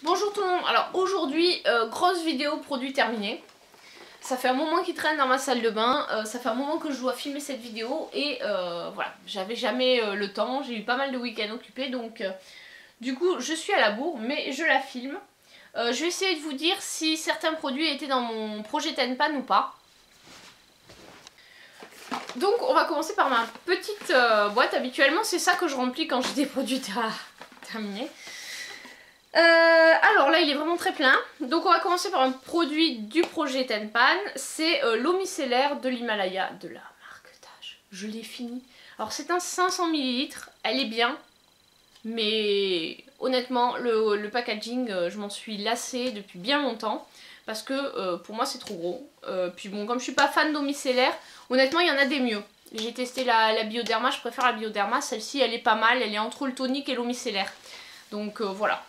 Bonjour tout le monde, alors aujourd'hui, grosse vidéo produit terminé. Ça fait un moment qu'il traîne dans ma salle de bain, ça fait un moment que je dois filmer cette vidéo et voilà, j'avais jamais le temps, j'ai eu pas mal de week-ends occupés donc du coup je suis à la bourre mais je la filme. Je vais essayer de vous dire si certains produits étaient dans mon projet Tenpan ou pas. Donc on va commencer par ma petite boîte, habituellement c'est ça que je remplis quand j'ai des produits terminés. Alors là il est vraiment très plein, donc on va commencer par un produit du projet Tenpan, c'est l'eau micellaire de l'Himalaya de la marque Taj. Je l'ai fini. Alors c'est un 500 ml, elle est bien, mais honnêtement le packaging je m'en suis lassée depuis bien longtemps, parce que pour moi c'est trop gros. Puis bon, comme je suis pas fan d'eau micellaire, honnêtement il y en a des mieux. J'ai testé la Bioderma, je préfère la Bioderma, celle-ci elle est pas mal, elle est entre le tonique et l'eau micellaire. Donc voilà.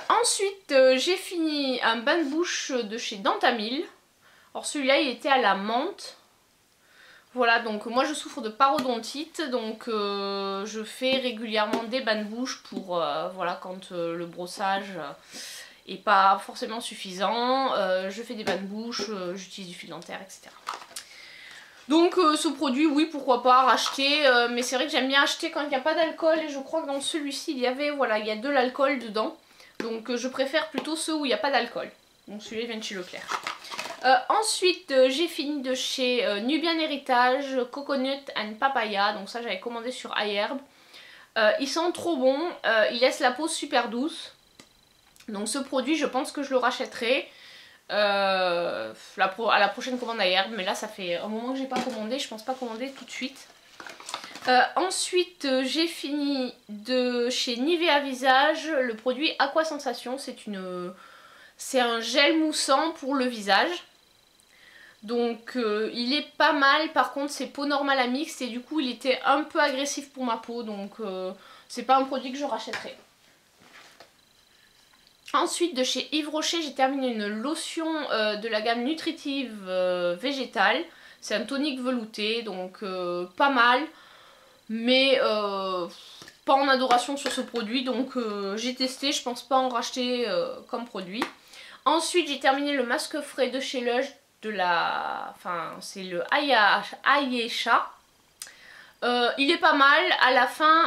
Ensuite j'ai fini un bain de bouche de chez Dentamil. Alors celui-là il était à la menthe. Voilà, donc moi je souffre de parodontite, donc je fais régulièrement des bains de bouche pour voilà, quand le brossage est pas forcément suffisant, je fais des bains de bouche, j'utilise du fil dentaire, etc. Donc ce produit, oui, pourquoi pas racheter, mais c'est vrai que j'aime bien acheter quand il n'y a pas d'alcool, et je crois que dans celui-ci il y avait, voilà, il y a de l'alcool dedans. Donc je préfère plutôt ceux où il n'y a pas d'alcool. Donc celui-là vient de chez Leclerc. Ensuite j'ai fini de chez Nubian Heritage Coconut and Papaya. Donc ça j'avais commandé sur iHerb. Ils sont trop bons, ils laissent la peau super douce. Donc ce produit je pense que je le rachèterai à la prochaine commande iHerb. Mais là ça fait un moment que j'ai pas commandé, je pense pas commander tout de suite. Ensuite j'ai fini de chez Nivea Visage le produit Aqua Sensation. C'est un gel moussant pour le visage. Donc il est pas mal, par contre c'est peau normale à mixte et du coup il était un peu agressif pour ma peau, donc c'est pas un produit que je rachèterai. Ensuite de chez Yves Rocher j'ai terminé une lotion de la gamme nutritive végétale. C'est un tonique velouté, donc pas mal, mais pas en adoration sur ce produit, donc j'ai testé, je pense pas en racheter comme produit. Ensuite j'ai terminé le masque frais de chez Lush de la... Enfin c'est le Ayesha. Il est pas mal, à la fin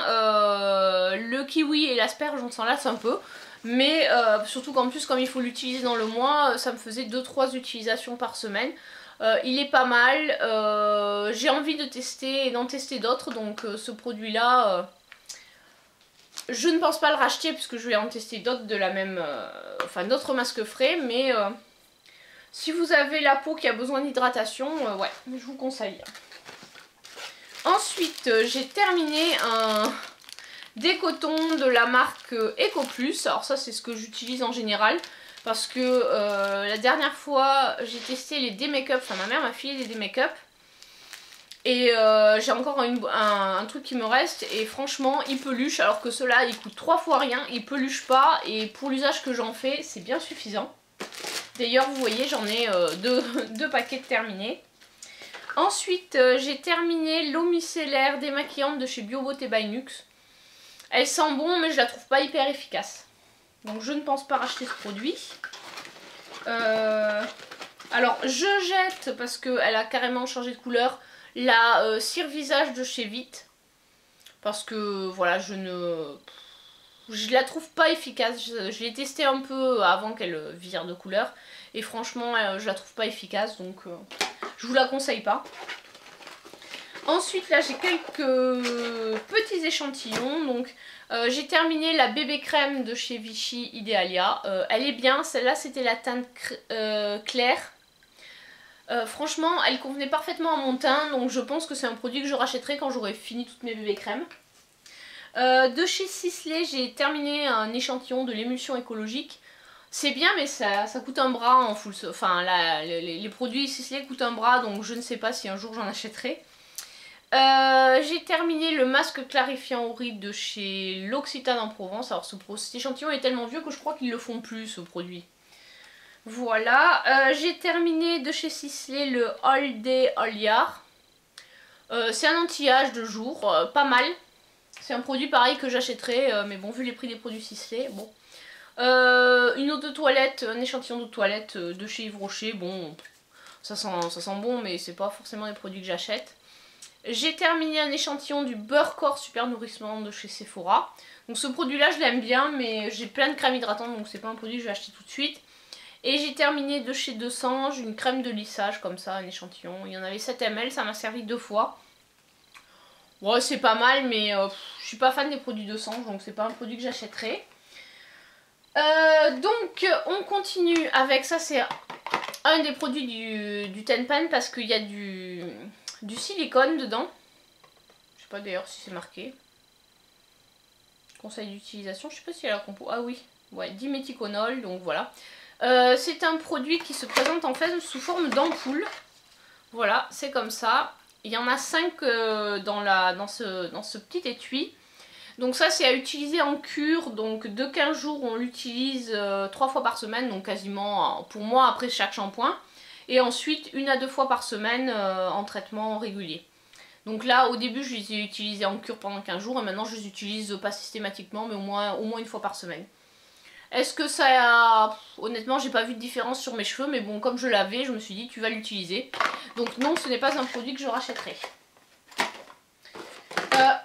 le kiwi et l'asperge on s'en lasse un peu. Mais surtout qu'en plus comme il faut l'utiliser dans le mois, ça me faisait 2-3 utilisations par semaine. Il est pas mal, j'ai envie de tester et d'en tester d'autres, donc ce produit là je ne pense pas le racheter puisque je vais en tester d'autres de la même, enfin d'autres masques frais, mais si vous avez la peau qui a besoin d'hydratation, ouais, je vous conseille. Ensuite j'ai terminé des cotons de la marque EcoPlus. Alors ça c'est ce que j'utilise en général, parce que la dernière fois j'ai testé les D-Make-up, enfin ma mère m'a filé des D-Make-up. Et j'ai encore un truc qui me reste et franchement il peluche, alors que ceux-là ils coûtent 3 fois rien, ils peluchent pas et pour l'usage que j'en fais c'est bien suffisant. D'ailleurs vous voyez j'en ai deux paquets terminés. Ensuite j'ai terminé l'eau micellaire démaquillante de chez BioBeauté by Nux. Elle sent bon mais je la trouve pas hyper efficace. Donc je ne pense pas racheter ce produit. Alors je jette parce qu'elle a carrément changé de couleur. La cire visage de chez Vite, parce que voilà je la trouve pas efficace. Je l'ai testé un peu avant qu'elle vire de couleur et franchement je la trouve pas efficace, donc je vous la conseille pas. Ensuite là j'ai quelques petits échantillons. Donc j'ai terminé la bébé crème de chez Vichy Idealia. Elle est bien, celle-là c'était la teinte claire. Franchement elle convenait parfaitement à mon teint, donc je pense que c'est un produit que je rachèterai quand j'aurai fini toutes mes bébés crèmes. De chez Sisley j'ai terminé un échantillon de l'émulsion écologique. C'est bien mais ça coûte un bras en full, enfin les produits Sisley coûtent un bras, donc je ne sais pas si un jour j'en achèterai. J'ai terminé le masque clarifiant au riz de chez L'Occitane en Provence. Alors cet échantillon est tellement vieux que je crois qu'ils le font plus ce produit. Voilà, j'ai terminé de chez Sisley le All Day All Year. C'est un anti-âge de jour, pas mal. C'est un produit pareil que j'achèterais, mais bon, vu les prix des produits Sisley, bon. Une eau de toilette, un échantillon d'eau de toilette de chez Yves Rocher, bon, ça sent bon, mais c'est pas forcément des produits que j'achète. J'ai terminé un échantillon du beurre corps super nourrissement de chez Sephora. Donc ce produit là je l'aime bien, mais j'ai plein de crèmes hydratantes, donc c'est pas un produit que je vais acheter tout de suite. Et j'ai terminé de chez 200 une crème de lissage comme ça, un échantillon. Il y en avait 7 ml, ça m'a servi 2 fois. Ouais, c'est pas mal, mais je suis pas fan des produits 200, donc c'est pas un produit que j'achèterai. Donc on continue avec ça, c'est un des produits du Tenpan parce qu'il y a du silicone dedans. Je sais pas d'ailleurs si c'est marqué. Conseil d'utilisation, je sais pas si elle a la compo. Ah oui, ouais, diméthiconol, donc voilà. C'est un produit qui se présente en fait sous forme d'ampoule. Voilà, c'est comme ça. Il y en a 5 dans ce petit étui. Donc ça c'est à utiliser en cure, donc de 15 jours on l'utilise 3 fois par semaine, donc quasiment pour moi après chaque shampoing. Et ensuite 1 à 2 fois par semaine en traitement régulier. Donc là au début je les ai utilisés en cure pendant 15 jours et maintenant je les utilise pas systématiquement mais au moins 1 fois par semaine. Est-ce que ça a... Honnêtement j'ai pas vu de différence sur mes cheveux, mais bon comme je l'avais je me suis dit tu vas l'utiliser. Donc non, ce n'est pas un produit que je rachèterai.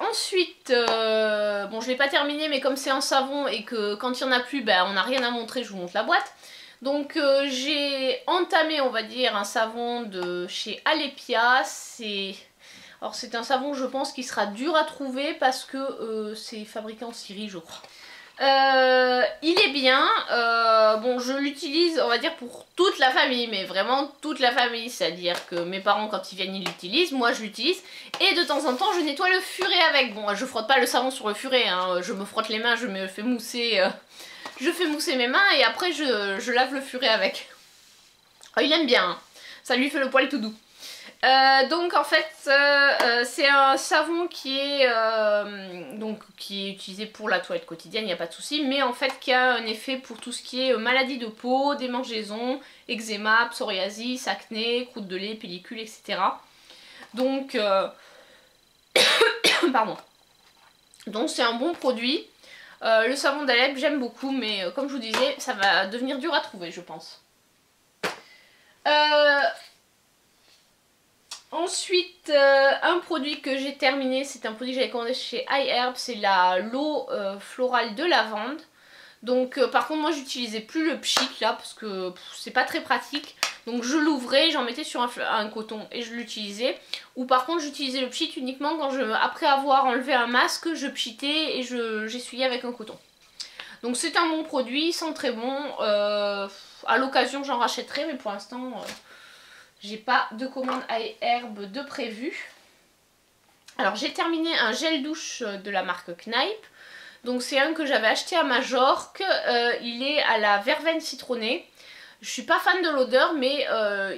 Ensuite, bon je l'ai pas terminé mais comme c'est un savon et que quand il n'y en a plus, ben, on n'a rien à montrer, je vous montre la boîte. Donc j'ai entamé on va dire un savon de chez Alepia. Alors c'est un savon je pense qui sera dur à trouver parce que c'est fabriqué en Syrie je crois. Il est bien, bon je l'utilise on va dire pour toute la famille, mais vraiment toute la famille, c'est-à-dire que mes parents quand ils viennent ils l'utilisent, moi je l'utilise et de temps en temps je nettoie le furet avec. Bon je frotte pas le savon sur le furet, hein. Je me frotte les mains, je me fais mousser, mes mains et après je lave le furet avec. Oh, il aime bien, hein. Ça lui fait le poil tout doux. Donc en fait c'est un savon qui est utilisé pour la toilette quotidienne, il n'y a pas de souci, mais en fait qui a un effet pour tout ce qui est maladie de peau, démangeaisons, eczéma, psoriasis, acné, croûte de lait, pellicule, etc. Donc pardon. Donc c'est un bon produit. Le savon d'Alep j'aime beaucoup, mais comme je vous disais ça va devenir dur à trouver je pense. Ensuite, un produit que j'ai terminé, c'est un produit que j'avais commandé chez iHerb, c'est l'eau florale de lavande. Donc par contre moi j'utilisais plus le pchit là parce que c'est pas très pratique. Donc je l'ouvrais, j'en mettais sur un coton et je l'utilisais. Ou par contre j'utilisais le pchit uniquement quand après avoir enlevé un masque, je pchitais et j'essuyais avec un coton. Donc c'est un bon produit, il sent très bon. À l'occasion j'en rachèterai mais pour l'instant... j'ai pas de commande iHerb de prévu. Alors j'ai terminé un gel douche de la marque Kneipp. Donc c'est un que j'avais acheté à Majorque. Il est à la verveine citronnée. Je suis pas fan de l'odeur mais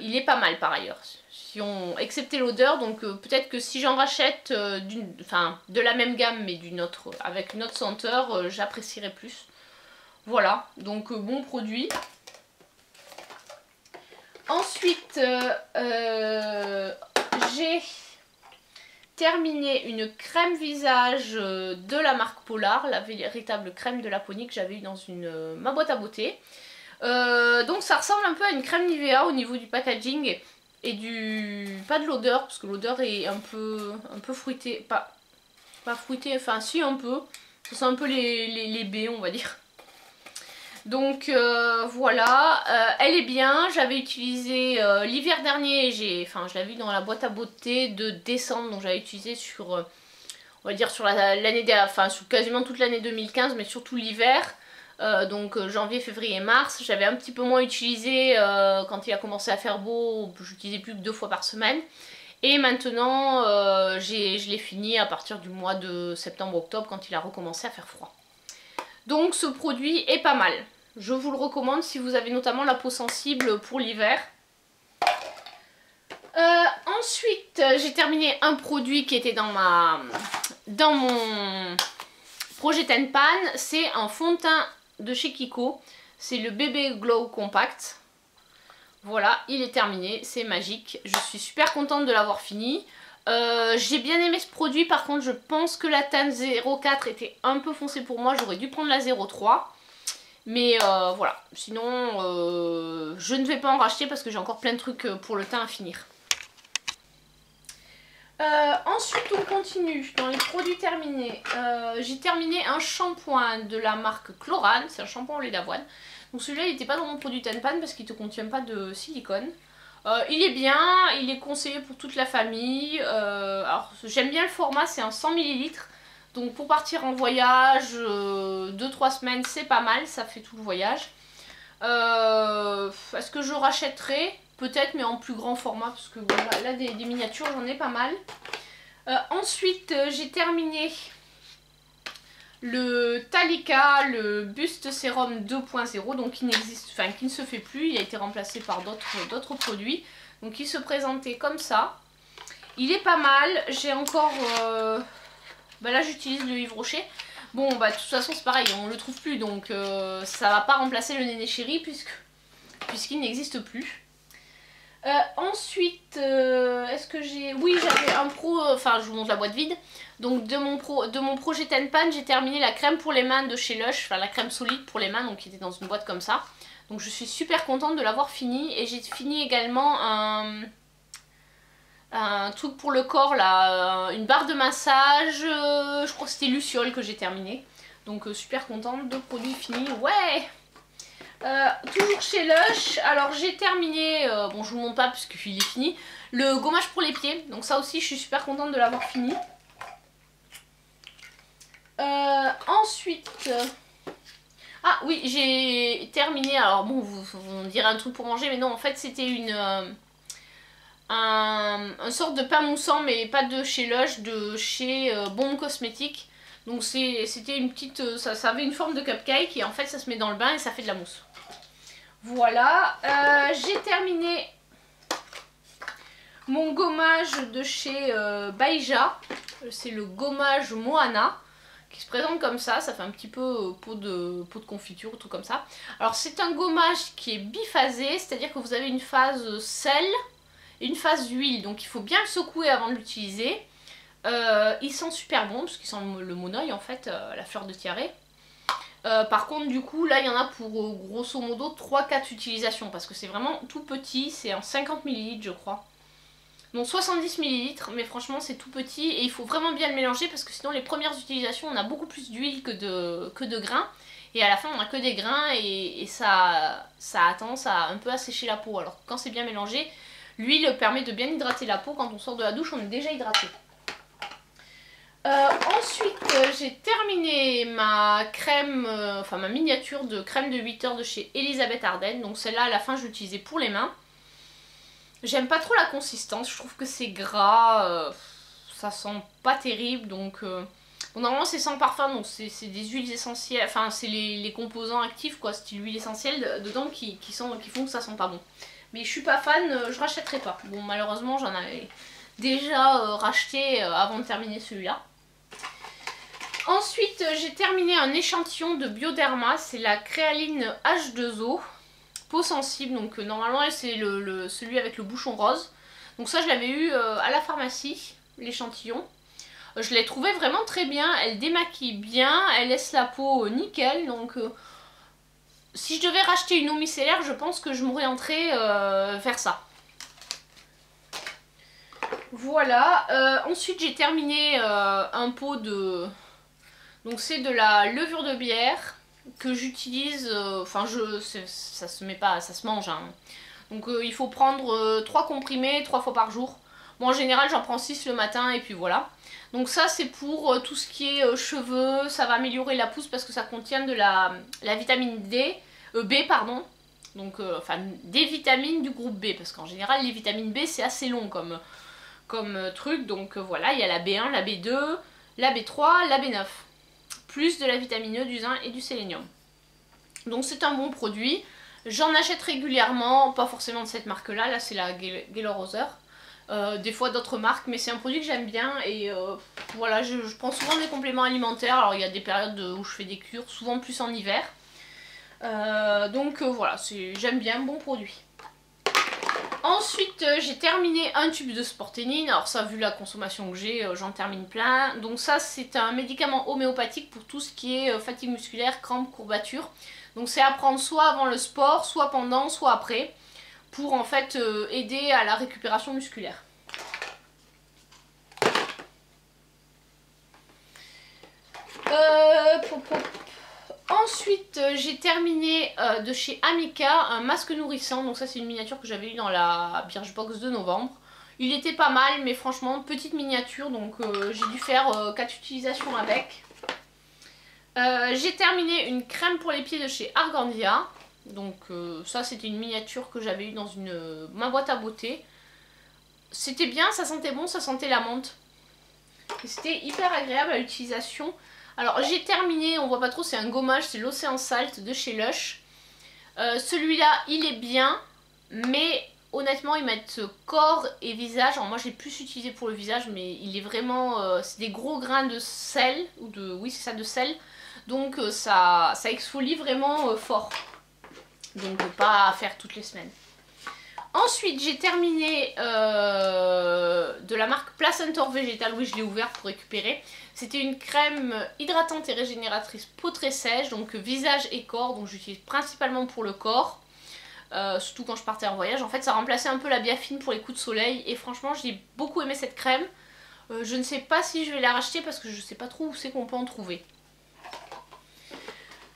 il est pas mal par ailleurs. Si on excepté l'odeur, donc peut-être que si j'en rachète de la même gamme mais avec une autre senteur, j'apprécierais plus. Voilà, donc bon produit. Ensuite, j'ai terminé une crème visage de la marque Polar, la véritable crème de Laponie que j'avais eu dans ma boîte à beauté. Donc ça ressemble un peu à une crème Nivea au niveau du packaging et pas de l'odeur parce que l'odeur est un peu fruitée, pas fruitée, enfin si un peu, c'est un peu les baies on va dire. Donc voilà, elle est bien, j'avais utilisé l'hiver dernier, je l'avais eu dans la boîte à beauté de décembre, donc j'avais utilisé sur, on va dire sur l'année dernière, sur quasiment toute l'année 2015, mais surtout l'hiver, donc janvier, février, mars, j'avais un petit peu moins utilisé quand il a commencé à faire beau, j'utilisais plus que 2 fois par semaine. Et maintenant, je l'ai fini à partir du mois de septembre-octobre quand il a recommencé à faire froid. Donc ce produit est pas mal. Je vous le recommande si vous avez notamment la peau sensible pour l'hiver. Ensuite, j'ai terminé un produit qui était dans mon projet Tenpan. C'est un fond de teint de chez Kiko. C'est le Bébé Glow Compact. Voilà, il est terminé, c'est magique. Je suis super contente de l'avoir fini. J'ai bien aimé ce produit, par contre je pense que la teinte 04 était un peu foncée pour moi, j'aurais dû prendre la 03. Mais voilà, sinon je ne vais pas en racheter parce que j'ai encore plein de trucs pour le teint à finir. Ensuite on continue dans les produits terminés. J'ai terminé un shampoing de la marque Chlorane, c'est un shampoing au lait d'avoine. Donc celui-là il n'était pas dans mon produit Tenpan parce qu'il ne contient pas de silicone. Il est bien, il est conseillé pour toute la famille. Alors j'aime bien le format, c'est un 100 ml. Donc pour partir en voyage, 2-3 semaines c'est pas mal, ça fait tout le voyage. Est-ce que je rachèterai? Peut-être, mais en plus grand format, parce que bon, là des miniatures j'en ai pas mal. Ensuite j'ai terminé le Talika, le Buste Sérum 2.0, donc qui n'existe, enfin qui ne se fait plus, il a été remplacé par d'autres produits. Donc il se présentait comme ça. Il est pas mal, j'ai encore... Bah là j'utilise le Yves Rocher. Bon bah de toute façon c'est pareil, on le trouve plus, donc ça va pas remplacer le Néné Chéri puisqu'il n'existe plus. Ensuite, est-ce que j'ai... Oui, j'avais un pro... Enfin, je vous montre la boîte vide. Donc, de mon projet Tenpan, j'ai terminé la crème pour les mains de chez Lush. Enfin, la crème solide pour les mains, donc qui était dans une boîte comme ça. Donc, je suis super contente de l'avoir fini. Et j'ai fini également un truc pour le corps, là. Une barre de massage. Je crois que c'était Luciole que j'ai terminé. Donc, super contente de produits finis. Ouais! Toujours chez Lush, alors j'ai terminé, bon je vous le montre pas puisqu'il est fini, le gommage pour les pieds, donc ça aussi je suis super contente de l'avoir fini. Ensuite, ah oui j'ai terminé, alors bon vous me direz un truc pour manger mais non en fait c'était un sorte de pain moussant mais pas de chez Lush, de chez Bon Cosmétique. Donc c'était une petite, ça avait une forme de cupcake et en fait ça se met dans le bain et ça fait de la mousse. Voilà, j'ai terminé mon gommage de chez Baija, c'est le gommage Moana, qui se présente comme ça fait un petit peu pot de confiture, tout comme ça. Alors c'est un gommage qui est biphasé, c'est-à-dire que vous avez une phase sel et une phase huile, donc il faut bien le secouer avant de l'utiliser. Il sent super bon, parce qu'il sent le monoeil en fait, la fleur de tiare. Par contre du coup là il y en a pour grosso modo 3-4 utilisations parce que c'est vraiment tout petit, c'est en 50 ml je crois. Donc 70 ml mais franchement c'est tout petit et il faut vraiment bien le mélanger parce que sinon les premières utilisations on a beaucoup plus d'huile que de grains et à la fin on a que des grains et ça a tendance à un peu assécher la peau, alors quand c'est bien mélangé l'huile permet de bien hydrater la peau, quand on sort de la douche on est déjà hydraté. Ensuite j'ai terminé ma crème, enfin ma miniature de crème de 8 heures de chez Elisabeth Arden. Donc celle-là à la fin je l'utilisais pour les mains. J'aime pas trop la consistance, je trouve que c'est gras, ça sent pas terrible. Donc bon, normalement c'est sans parfum, donc c'est des huiles essentielles, enfin c'est les composants actifs quoi, style huile essentielle dedans qui font que ça sent pas bon. Mais je suis pas fan, je rachèterai pas. Bon malheureusement j'en avais déjà racheté avant de terminer celui-là. Ensuite j'ai terminé un échantillon de Bioderma, c'est la Créaline H2O, peau sensible, donc normalement c'est celui avec le bouchon rose. Donc ça je l'avais eu à la pharmacie, l'échantillon. Je l'ai trouvé vraiment très bien, elle démaquille bien, elle laisse la peau nickel, donc si je devais racheter une eau micellaire je pense que je m'orienterais vers ça. Voilà, ensuite j'ai terminé un pot de... Donc c'est de la levure de bière que j'utilise, enfin ça se met pas, ça se mange. Hein. Donc il faut prendre 3 comprimés 3 fois par jour. Bon en général j'en prends 6 le matin et puis voilà. Donc ça c'est pour tout ce qui est cheveux, ça va améliorer la pousse parce que ça contient de la vitamine B pardon. Donc enfin des vitamines du groupe B parce qu'en général les vitamines B c'est assez long comme truc. Donc voilà, il y a la B1, la B2, la B3, la B9. Plus de la vitamine E, du zinc et du sélénium. Donc c'est un bon produit. J'en achète régulièrement, pas forcément de cette marque là, c'est la Gaylor Rosser. Des fois d'autres marques, mais c'est un produit que j'aime bien et voilà, je prends souvent des compléments alimentaires. Alors il y a des périodes où je fais des cures, souvent plus en hiver. Donc voilà, j'aime bien, bon produit. Ensuite, j'ai terminé un tube de Sporténine. Alors ça, vu la consommation que j'ai, j'en termine plein. Donc ça, c'est un médicament homéopathique pour tout ce qui est fatigue musculaire, crampes, courbatures. Donc c'est à prendre soit avant le sport, soit pendant, soit après, pour en fait aider à la récupération musculaire. Ensuite, j'ai terminé de chez Amica un masque nourrissant. Donc ça, c'est une miniature que j'avais eu dans la Birchbox de novembre. Il était pas mal, mais franchement, petite miniature. Donc j'ai dû faire 4 utilisations avec. J'ai terminé une crème pour les pieds de chez Argandia. Donc ça, c'était une miniature que j'avais eu dans ma boîte à beauté. C'était bien, ça sentait bon, ça sentait la menthe. Et c'était hyper agréable à l'utilisation. Alors j'ai terminé, on voit pas trop, c'est un gommage, c'est l'Océan Salt de chez Lush. Celui-là, il est bien, mais honnêtement, ils mettent corps et visage. Alors moi, j'ai plus utilisé pour le visage, mais il est vraiment... c'est des gros grains de sel, ou de... oui, c'est ça, de sel. Donc ça exfolie vraiment fort. Donc pas à faire toutes les semaines. Ensuite, j'ai terminé de la marque Placenta Végétal. Oui, je l'ai ouvert pour récupérer. C'était une crème hydratante et régénératrice peau très sèche, donc visage et corps. Donc j'utilise principalement pour le corps, surtout quand je partais en voyage. En fait, ça remplaçait un peu la Biafine pour les coups de soleil. Et franchement, j'ai beaucoup aimé cette crème. Je ne sais pas si je vais la racheter parce que je ne sais pas trop où c'est qu'on peut en trouver.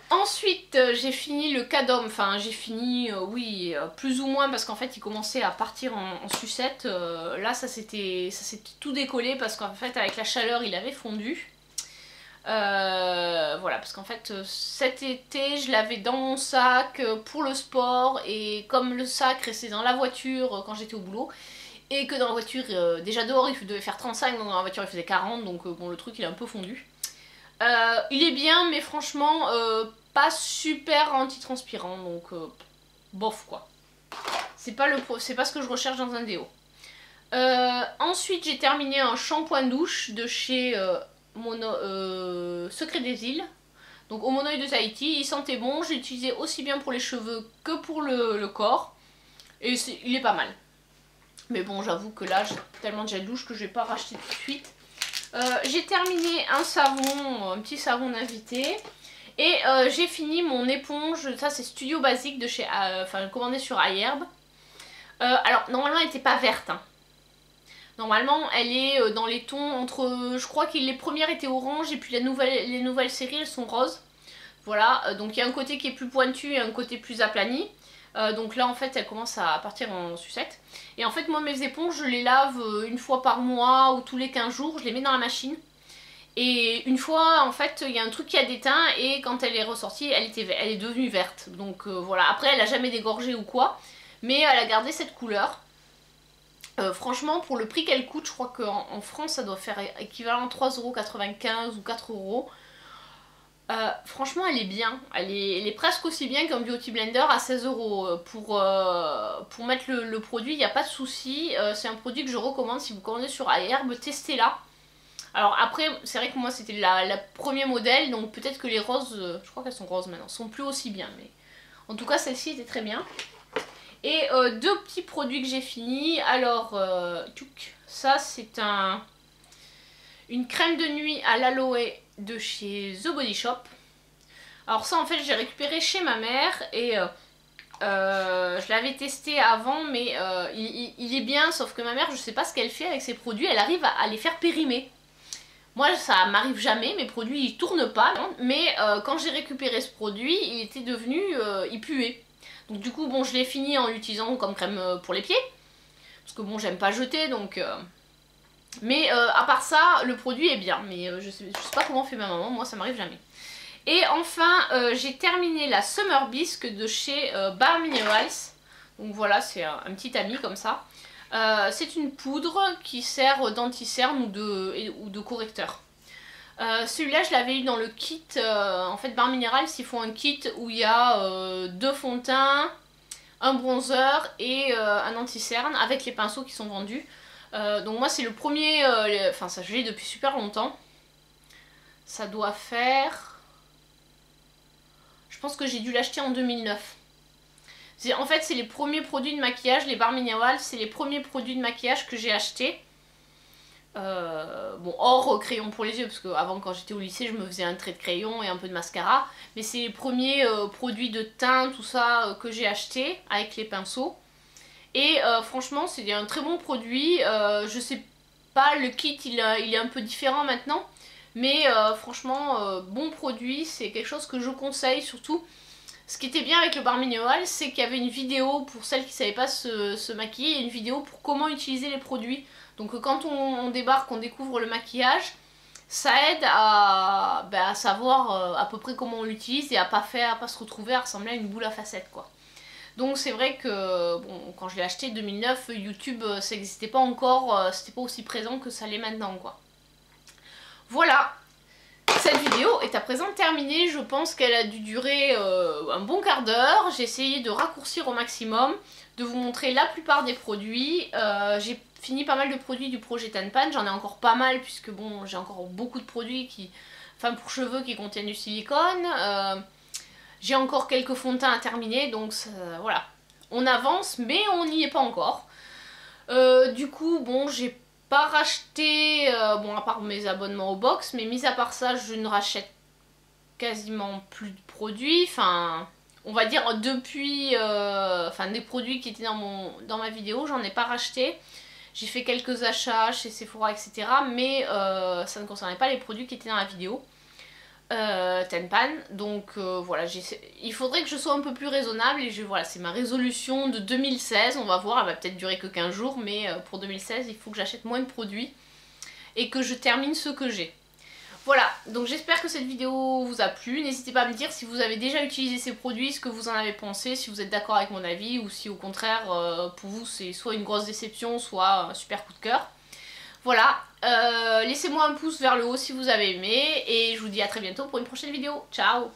Ensuite, j'ai fini le Cadom, enfin j'ai fini, oui, plus ou moins parce qu'en fait il commençait à partir en sucette. Là ça s'était tout décollé parce qu'en fait avec la chaleur il avait fondu. Voilà, parce qu'en fait cet été je l'avais dans mon sac pour le sport et comme le sac restait dans la voiture quand j'étais au boulot et que dans la voiture, déjà dehors il devait faire 35, donc dans la voiture il faisait 40, donc bon le truc il est un peu fondu. Il est bien, mais franchement, pas super anti-transpirant, donc bof quoi. C'est pas ce que je recherche dans un déo. Ensuite, j'ai terminé un shampoing douche de chez Secret des Îles. Donc au Monoï de Tahiti, il sentait bon, j'ai utilisé aussi bien pour les cheveux que pour le corps. Et il est pas mal. Mais bon, j'avoue que là, j'ai tellement de gel douche que je vais pas racheter tout de suite. J'ai terminé un savon, un petit savon d'invité. Et j'ai fini mon éponge, ça c'est Studio Basique de chez, enfin commandé sur iHerb. Alors normalement elle n'était pas verte. Hein. Normalement elle est dans les tons entre, je crois que les premières étaient orange et puis les nouvelles séries elles sont roses. Voilà, donc il y a un côté qui est plus pointu et un côté plus aplani. Donc là en fait elle commence à partir en sucette. Et en fait moi mes éponges je les lave une fois par mois ou tous les 15 jours, je les mets dans la machine. Et une fois en fait il y a un truc qui a déteint et quand elle est ressortie elle est devenue verte. Donc voilà, après elle a jamais dégorgé ou quoi, mais elle a gardé cette couleur. Franchement pour le prix qu'elle coûte, je crois qu'en France ça doit faire équivalent 3,95 € ou 4 €. Franchement elle est bien, elle est presque aussi bien qu'un Beauty Blender à 16 € pour mettre le produit, il n'y a pas de souci. C'est un produit que je recommande si vous commandez sur iHerb, testez-la. Alors après c'est vrai que moi c'était la premier modèle, donc peut-être que les roses, je crois qu'elles sont roses maintenant, sont plus aussi bien, mais en tout cas celle-ci était très bien. Et deux petits produits que j'ai fini. Alors ça c'est une crème de nuit à l'aloe de chez The Body Shop. Alors ça en fait j'ai récupéré chez ma mère et je l'avais testé avant, mais il est bien, sauf que ma mère je sais pas ce qu'elle fait avec ses produits, elle arrive à les faire périmer. Moi ça m'arrive jamais, mes produits ils tournent pas, non, mais quand j'ai récupéré ce produit il était devenu, il puait. Donc du coup bon je l'ai fini en l'utilisant comme crème pour les pieds, parce que bon j'aime pas jeter donc... Mais à part ça, le produit est bien, mais je sais pas comment fait ma maman, moi ça m'arrive jamais. Et enfin, j'ai terminé la Summer Bisque de chez Bare Minerals. Donc voilà, c'est un petit ami comme ça. C'est une poudre qui sert d'anti-cerne ou de correcteur. Celui-là, je l'avais eu dans le kit. En fait, Bare Minerals, ils font un kit où il y a 2 fonds de teint, un bronzer et un anti-cerne avec les pinceaux qui sont vendus. Donc moi c'est le premier, enfin ça je l'ai depuis super longtemps. Ça doit faire... Je pense que j'ai dû l'acheter en 2009. En fait, c'est les premiers produits de maquillage, les barres minérales, c'est les premiers produits de maquillage que j'ai achetés. Bon, hors crayon pour les yeux, parce qu'avant, quand j'étais au lycée, je me faisais un trait de crayon et un peu de mascara. Mais c'est les premiers produits de teint, tout ça, que j'ai acheté avec les pinceaux. Et franchement, c'est un très bon produit. Je sais pas, le kit, il est un peu différent maintenant. Mais franchement, bon produit, c'est quelque chose que je conseille. Surtout, ce qui était bien avec le bar minéral, c'est qu'il y avait une vidéo pour celles qui ne savaient pas se maquiller, une vidéo pour comment utiliser les produits. Donc quand on débarque, on découvre le maquillage, ça aide à savoir à peu près comment on l'utilise et à pas se retrouver à ressembler à une boule à facettes, quoi. Donc c'est vrai que bon, quand je l'ai acheté en 2009, YouTube ça n'existait pas encore, c'était pas aussi présent que ça l'est maintenant, quoi. Voilà, cette vidéo est à présent terminée. Je pense qu'elle a dû durer un bon quart d'heure. J'ai essayé de raccourcir au maximum, de vous montrer la plupart des produits. J'ai fini pas mal de produits du projet Tenpan, j'en ai encore pas mal puisque bon, j'ai encore beaucoup de produits pour cheveux qui contiennent du silicone. J'ai encore quelques fonds de teint à terminer, donc voilà. On avance, mais on n'y est pas encore. Du coup, bon, j'ai pas racheté, bon, à part mes abonnements au box, mais mis à part ça, je ne rachète quasiment plus de produits. Enfin, on va dire depuis, des produits qui étaient dans ma vidéo, j'en ai pas racheté. J'ai fait quelques achats chez Sephora, etc. Mais ça ne concernait pas les produits qui étaient dans la vidéo. Tenpan, donc voilà, il faudrait que je sois un peu plus raisonnable et voilà, c'est ma résolution de 2016, on va voir, elle va peut-être durer que 15 jours, mais pour 2016 il faut que j'achète moins de produits et que je termine ceux que j'ai. Voilà, donc j'espère que cette vidéo vous a plu, n'hésitez pas à me dire si vous avez déjà utilisé ces produits, ce que vous en avez pensé, si vous êtes d'accord avec mon avis ou si au contraire pour vous c'est soit une grosse déception, soit un super coup de cœur. Voilà, laissez-moi un pouce vers le haut si vous avez aimé et je vous dis à très bientôt pour une prochaine vidéo. Ciao!